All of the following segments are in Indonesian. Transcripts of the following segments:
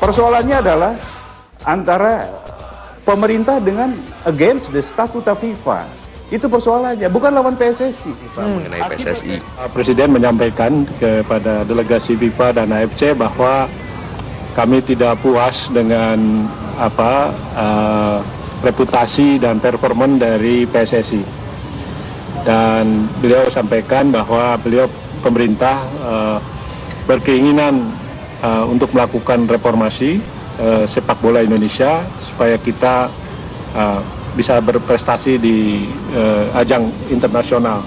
Persoalannya adalah antara pemerintah dengan against the statuta FIFA. Itu persoalannya, bukan lawan PSSI. Mengenai PSSI. Presiden menyampaikan kepada delegasi FIFA dan AFC bahwa kami tidak puas dengan reputasi dan performan dari PSSI. Dan beliau sampaikan bahwa pemerintah berkeinginan untuk melakukan reformasi sepak bola Indonesia supaya kita bisa berprestasi di ajang internasional.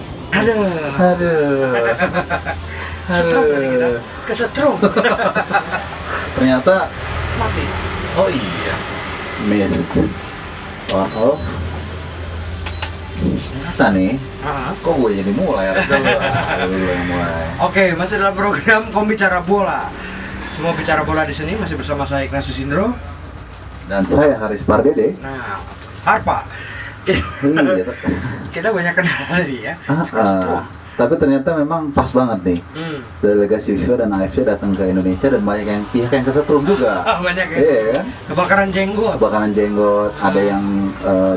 Setrum tadi kita, kesetrum. Ternyata Mati. Oh iya. missed. Wow. Ternyata nih, kok gue jadi mulai mulai. Oke, masih dalam program Pembicara Bola. Semua bicara bola di sini masih bersama saya Ignatius Indro Dan saya Haris Pardede. Nah, Harpa. Iya, Kita banyak kenal tadi ya. Kesetrum. tapi ternyata memang pas banget nih. Delegasi FIFA dan AFC datang ke Indonesia dan banyak yang pihak yang kesetrum juga. Banyak ya. Iya kan? Kebakaran jenggot. Kebakaran jenggot, ada yang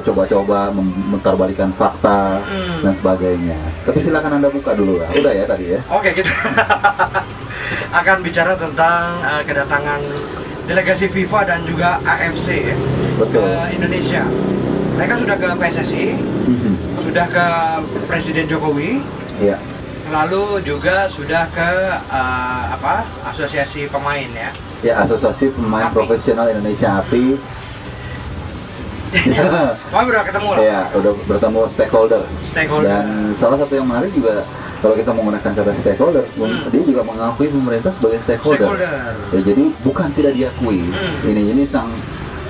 coba-coba memutarbalikkan fakta dan sebagainya. Tapi silakan Anda buka dulu lah. Udah ya tadi ya. Oke, kita akan bicara tentang kedatangan delegasi FIFA dan juga AFC ya, Betul. ke Indonesia. Mereka sudah ke PSSI, sudah ke Presiden Jokowi, Iya. lalu juga sudah ke Asosiasi Pemain ya. Ya, Asosiasi Pemain API. Profesional Indonesia API. Oh, udah ketemu lah. Ya, udah bertemu stakeholder. Dan salah satu yang menarik juga kalau kita menggunakan kata stakeholder, dia juga mengakui pemerintah sebagai stakeholder. Ya, jadi bukan tidak diakui. Ini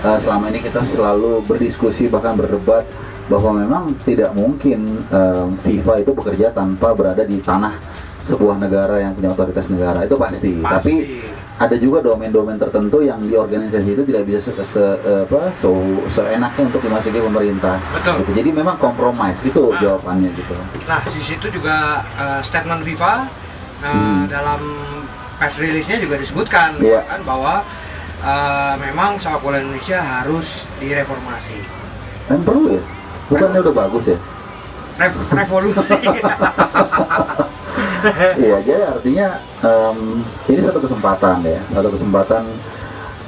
selama ini kita selalu berdiskusi bahkan berdebat bahwa memang tidak mungkin FIFA itu bekerja tanpa berada di tanah sebuah negara yang punya otoritas negara, itu pasti. Tapi ada juga domain-domain tertentu yang di organisasi itu tidak bisa seenaknya untuk dimasuki pemerintah. Betul. Gitu. Jadi memang kompromis itu jawabannya gitu. Nah, di situ juga statement FIFA dalam press release-nya juga disebutkan kan bahwa memang sepak bola Indonesia harus direformasi. Dan perlu ya? Bukannya udah bagus ya? Revolusi. Iya, jadi artinya ini satu kesempatan ya, satu kesempatan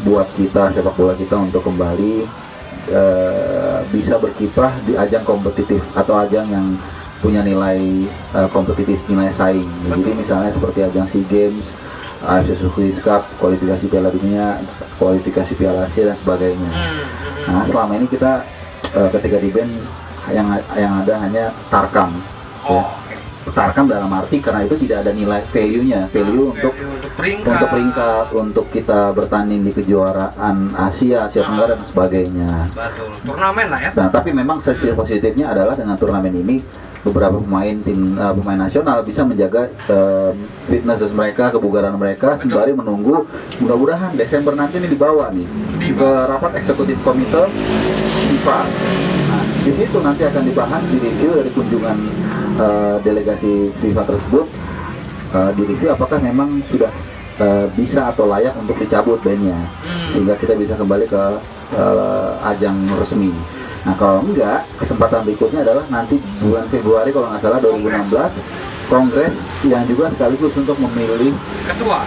buat kita sepak bola kita untuk kembali bisa berkiprah di ajang kompetitif atau ajang yang punya nilai kompetitif, nilai saing. Jadi misalnya seperti ajang SEA Games, AFC Swiss Cup, kualifikasi Piala Dunia, kualifikasi Piala Asia dan sebagainya. Nah, selama ini kita ketika di band yang ada hanya tarkam. Ya. Tarkam dalam arti karena itu tidak ada nilai value-nya, untuk peringkat, untuk kita bertanding di kejuaraan Asia Tenggara dan sebagainya. Betul, turnamen lah ya. Nah, tapi memang sisi positifnya adalah dengan turnamen ini beberapa pemain nasional bisa menjaga fitness mereka, kebugaran mereka sembari menunggu mudah-mudahan Desember nanti ini dibawa nih ke rapat eksekutif komite FIFA. Nah, di situ nanti akan dibahas, direview dari kunjungan delegasi FIFA tersebut, direview apakah memang sudah bisa atau layak untuk dicabut bandnya sehingga kita bisa kembali ke ajang resmi. Nah, kalau enggak, kesempatan berikutnya adalah nanti bulan Februari kalau nggak salah 2016 Kongres yang juga sekaligus untuk memilih ketua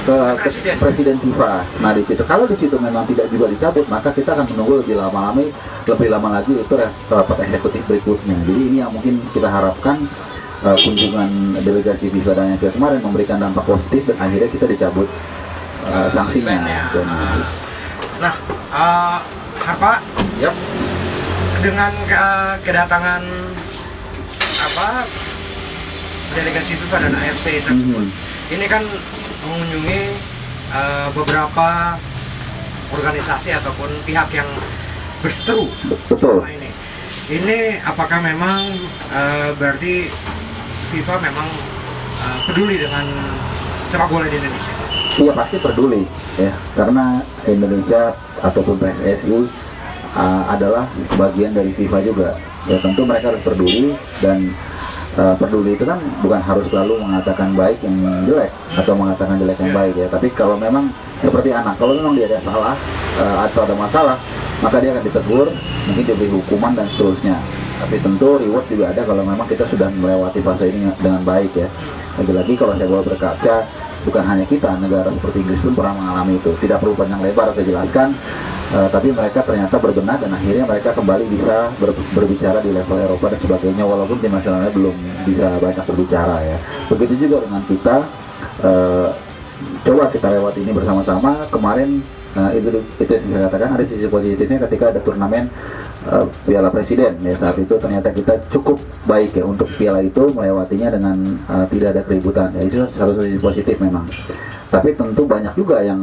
presiden FIFA. Nah, di situ kalau di situ memang tidak juga dicabut, maka kita akan menunggu lebih lama lagi itu rapat eksekutif berikutnya. Jadi ini yang mungkin kita harapkan kunjungan delegasi FIFA dan AFC kemarin memberikan dampak positif dan akhirnya kita dicabut sanksinya. Nah, Harpa, dengan kedatangan delegasi FIFA dan AFC tersebut, ini kan mengunjungi beberapa organisasi ataupun pihak yang berseteru. Betul. Ini apakah memang berarti FIFA memang peduli dengan sepak bola di Indonesia? Iya, pasti peduli ya, karena Indonesia ataupun PSSI adalah bagian dari FIFA juga. Ya, tentu mereka harus peduli dan peduli itu kan bukan harus selalu mengatakan baik yang jelek atau mengatakan jelek yang baik ya. Tapi kalau memang seperti anak, kalau memang dia ada salah atau ada masalah, maka dia akan ditegur, mungkin diberi hukuman dan seterusnya. Tapi tentu reward juga ada kalau memang kita sudah melewati fase ini dengan baik ya. Lagi-lagi kalau saya boleh berkaca, bukan hanya kita, negara seperti Inggris pun pernah mengalami itu. Tidak perlu panjang lebar saya jelaskan, tapi mereka ternyata berbenah dan akhirnya mereka kembali bisa berbicara di level Eropa dan sebagainya, walaupun tim nasionalnya belum bisa banyak berbicara ya. Begitu juga dengan kita, coba kita lewati ini bersama-sama. Kemarin itu yang saya katakan, ada sisi positifnya ketika ada turnamen Piala Presiden ya, saat itu ternyata kita cukup baik ya untuk piala itu, melewatinya dengan tidak ada keributan ya, itu satu sisi positif memang. Tapi tentu banyak juga yang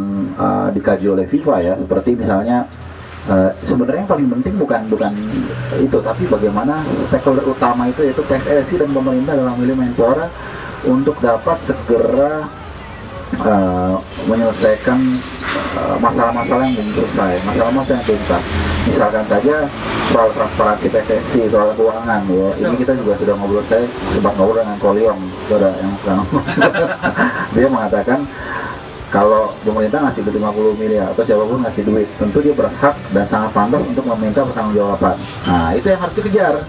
dikaji oleh FIFA ya, seperti misalnya sebenarnya yang paling penting bukan itu, tapi bagaimana stakeholder utama itu yaitu PSSI dan pemerintah dalam memilih Menpora untuk dapat segera menyelesaikan masalah-masalah yang belum selesai, masalah-masalah yang tuntas. Misalkan saja soal transparansi PSSI, soal keuangan ya. Ini kita juga sudah ngobrol, saya sempat ngobrol dengan Kolyong, saudara yang sekarang. Dia mengatakan kalau pemerintah ngasih duit 50 miliar atau siapapun ngasih duit, tentu dia berhak dan sangat pantas untuk meminta pertanggungjawaban. Nah, itu yang harus dikejar.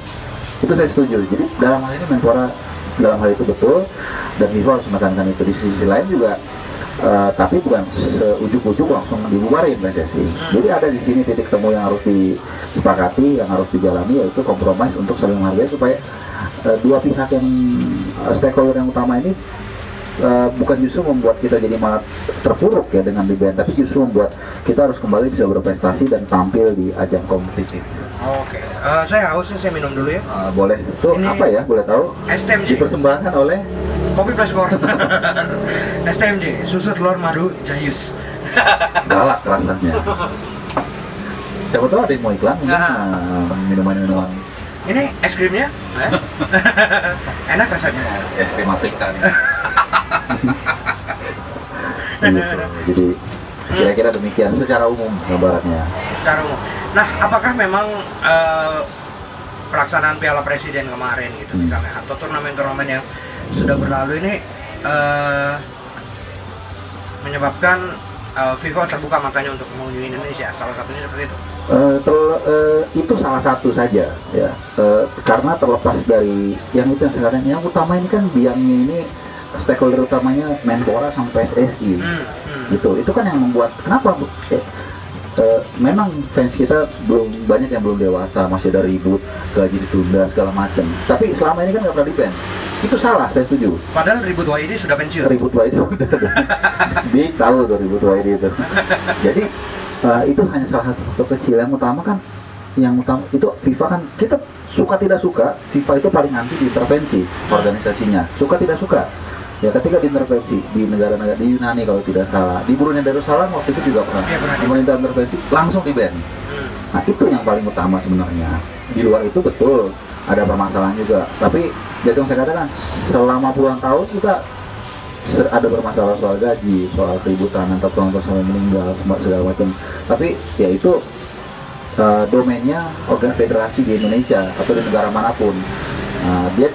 Itu saya setuju. Jadi dalam hal ini Menpora dalam hal itu betul, dan FIFA harus menekankan itu. Di sisi lain juga tapi bukan seujuk-ujuk langsung dibubarin PSSI. Jadi ada di sini titik temu yang harus disepakati, yang harus dijalani, yaitu kompromis untuk saling menghargai supaya dua pihak yang stakeholder yang utama ini bukan justru membuat kita jadi malah terpuruk ya dengan di band, tapi justru membuat kita harus kembali bisa berprestasi dan tampil di ajang kompetitif. Oke, saya haus nih, saya minum dulu ya. Boleh. Itu ini apa ya? Boleh tahu? STMJ. Dipersembahkan oleh Kopi Plus Core. STMJ, susu telur madu Jayus. Galak rasanya. Siapa tahu ada yang mau iklan minuman-minuman. Ini es krimnya, enak rasanya. Es krim Afrika nih. Jadi kira-kira demikian secara umum gambarannya. Secara umum. Nah, apakah memang pelaksanaan Piala Presiden kemarin gitu misalnya, atau turnamen-turnamen yang sudah berlalu ini menyebabkan FIFA terbuka matanya untuk mengunjungi Indonesia? Salah satunya seperti itu. Itu salah satu saja ya, karena terlepas dari yang itu yang saya katakan, yang utama ini kan biangnya ini stakeholder utamanya Menpora sama PSSI gitu. Itu kan yang membuat kenapa memang fans kita belum banyak yang belum dewasa, masih ada ribut, gaji ditunda segala macam. Tapi selama ini kan nggak pernah di-ban. Itu salah, saya setuju. Padahal Ribut YD sudah pensiun. Ribut YD udah dia tahu tuh Ribut YD itu. Jadi itu hanya salah satu faktor kecil. Yang utama itu FIFA kan, kita suka tidak suka, FIFA itu paling anti diintervensi organisasinya. Suka tidak suka ya, ketika diintervensi di negara-negara, di Yunani kalau tidak salah, di Brunei Darussalam waktu itu juga pernah pemerintah intervensi, langsung di-ban. Nah itu yang paling utama sebenarnya. Di luar itu betul ada permasalahan juga, tapi yang saya katakan selama puluhan tahun kita ada bermasalah soal gaji, soal keributan antar penonton sampai meninggal, segala macam. Tapi ya itu domainnya organ federasi di Indonesia atau di negara manapun. Dia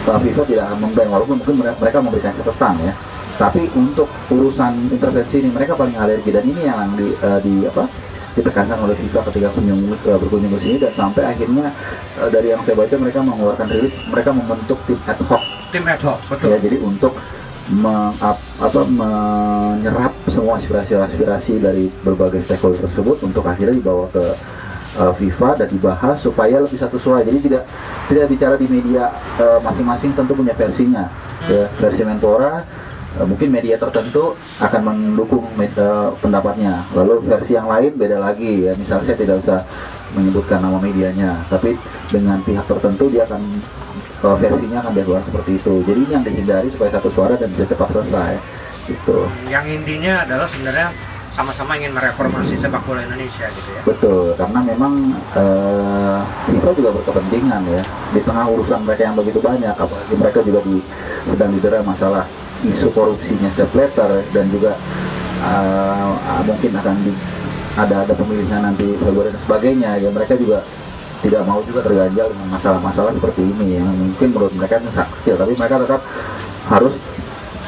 FIFA tidak akan memban, walaupun mungkin mereka memberikan catatan ya. Tapi untuk urusan intervensi ini mereka paling alergi, dan ini yang ditekankan oleh FIFA ketika berkunjung ke sini, dan sampai akhirnya dari yang saya baca mereka mengeluarkan rilis, mereka membentuk tim ad hoc. Tim ad hoc, betul. Ya, jadi untuk menyerap semua aspirasi dari berbagai stakeholder tersebut untuk akhirnya dibawa ke FIFA dan dibahas supaya lebih satu suara. Jadi tidak bicara di media, masing-masing tentu punya versinya. Ya, versi Menpora mungkin media tertentu akan mendukung pendapatnya, lalu versi yang lain beda lagi ya. Misal saya tidak usah menyebutkan nama medianya, tapi dengan pihak tertentu dia akan versinya akan dilakukan seperti itu. Jadi ini yang dihindari supaya satu suara dan bisa cepat selesai gitu. Yang intinya adalah sebenarnya sama-sama ingin mereformasi sepak bola Indonesia gitu ya. Betul, karena memang FIFA juga berkepentingan ya di tengah urusan mereka yang begitu banyak, apalagi mereka juga sedang didera masalah isu korupsinya Step Letter, dan juga mungkin akan ada pemilihan nanti Februari dan sebagainya ya. Mereka juga tidak mau juga terganjal dengan masalah-masalah seperti ini yang mungkin menurut mereka sangat kecil, tapi mereka tetap harus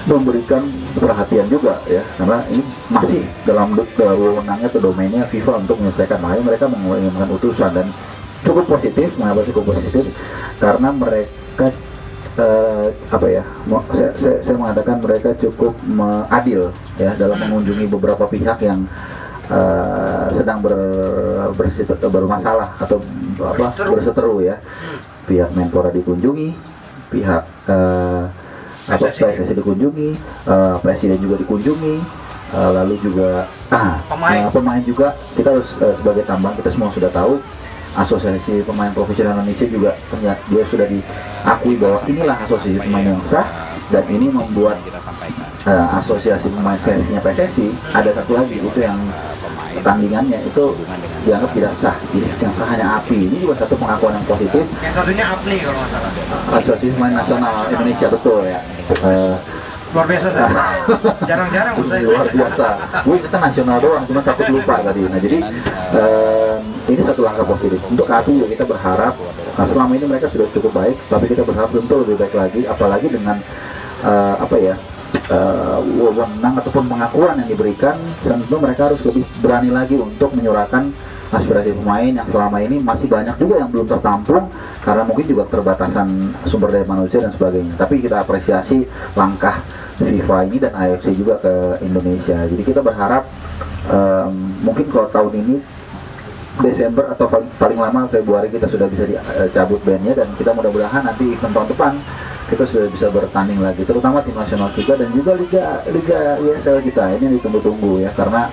memberikan perhatian juga ya, karena ini masih dalam wewenangnya atau domainnya FIFA untuk menyelesaikan. Makanya mereka mengirimkan utusan dan cukup positif. Mengapa cukup positif? Karena mereka saya mengatakan mereka cukup adil ya dalam mengunjungi beberapa pihak yang sedang bermasalah atau berseteru ya. Pihak Menpora dikunjungi, pihak PSSI dikunjungi, presiden juga dikunjungi, lalu juga pemain juga. Kita harus sebagai tambahan, kita semua sudah tahu Asosiasi Pemain Profesional Indonesia juga ternyata dia sudah diakui bahwa inilah asosiasi pemain yang sah, dan ini membuat asosiasi pemain versinya PSSI ada satu lagi, itu yang pertandingannya itu dianggap tidak sah. Jadi yang sah hanya API. Ini juga satu pengakuan yang positif. Yang satunya APNI kalau nggak salah. Asosiasi Pemain Nasional Indonesia, betul ya. Luar biasa saya. Jarang-jarang saya. Luar biasa. Gue kita nasional doang, cuma takut lupa tadi. Nah jadi ini satu langkah positif. Untuk API juga kita berharap. Selama ini mereka sudah cukup baik, tapi kita berharap tentu lebih baik lagi. Apalagi dengan wewenang ataupun pengakuan yang diberikan, tentu mereka harus lebih berani lagi untuk menyuarakan aspirasi pemain yang selama ini masih banyak juga yang belum tertampung karena mungkin juga keterbatasan sumber daya manusia dan sebagainya. Tapi kita apresiasi langkah FIFA ini dan AFC juga ke Indonesia. Jadi kita berharap mungkin kalau tahun ini Desember atau paling lama Februari kita sudah bisa dicabut ban-nya, dan kita mudah-mudahan nanti event tahun depan kita sudah bisa bertanding lagi, terutama tim nasional kita dan juga Liga ISL kita. Ini yang ditunggu-tunggu ya, karena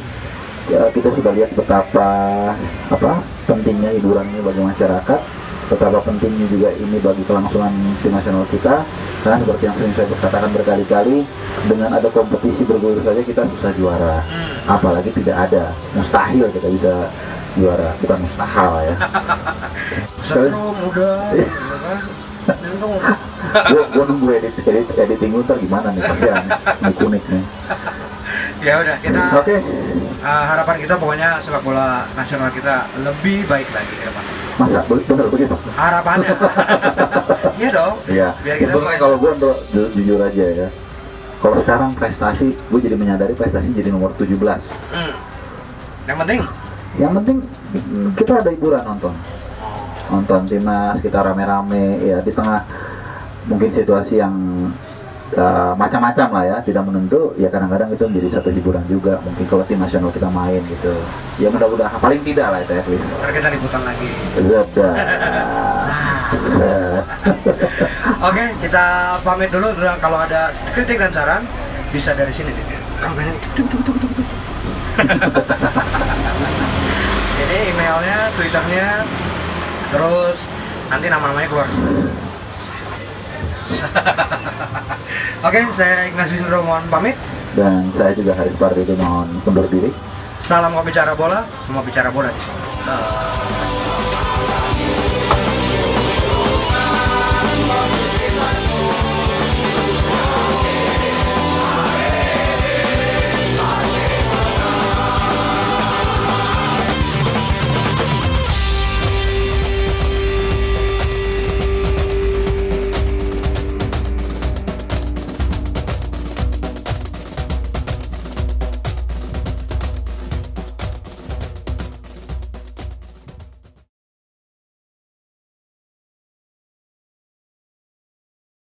kita sudah lihat betapa pentingnya hiburan ini bagi masyarakat, betapa pentingnya juga ini bagi kelangsungan tim nasional kita. Karena seperti yang sering saya katakan berkali-kali, dengan ada kompetisi bergulir saja kita susah juara, apalagi tidak ada, mustahil kita bisa juara, bukan mustahil ya. Setrum udah. Gue nunggu editing lu ntar gimana nih, kasihan unik nih. Ya udah, kita Oke. Harapan kita pokoknya sepak bola nasional kita lebih baik lagi ke depan. Masa bener begitu? Harapannya. Iya dong. Iya. Biar kita sebenarnya kalau gue jujur aja ya, kalau sekarang prestasi, gue jadi menyadari prestasi jadi nomor 17. Yang penting kita ada hiburan, nonton timnas kita rame-rame ya, di tengah mungkin situasi yang macam-macam lah ya, tidak menentu ya, kadang-kadang itu menjadi satu hiburan juga mungkin kalau tim nasional kita main gitu ya. Mudah-mudahan paling tidak lah itu at least. Ntar kita liputan lagi. Oke, kita pamit dulu. Kalau ada kritik dan saran bisa dari sini. Ini emailnya, twitternya, terus nanti nama-namanya keluar. Oke, saya Ignatius Indro mohon pamit. Dan saya juga Haris Pardido mohon undur diri. Salam Ngopi Bicara Bola, semua bicara bola di sini.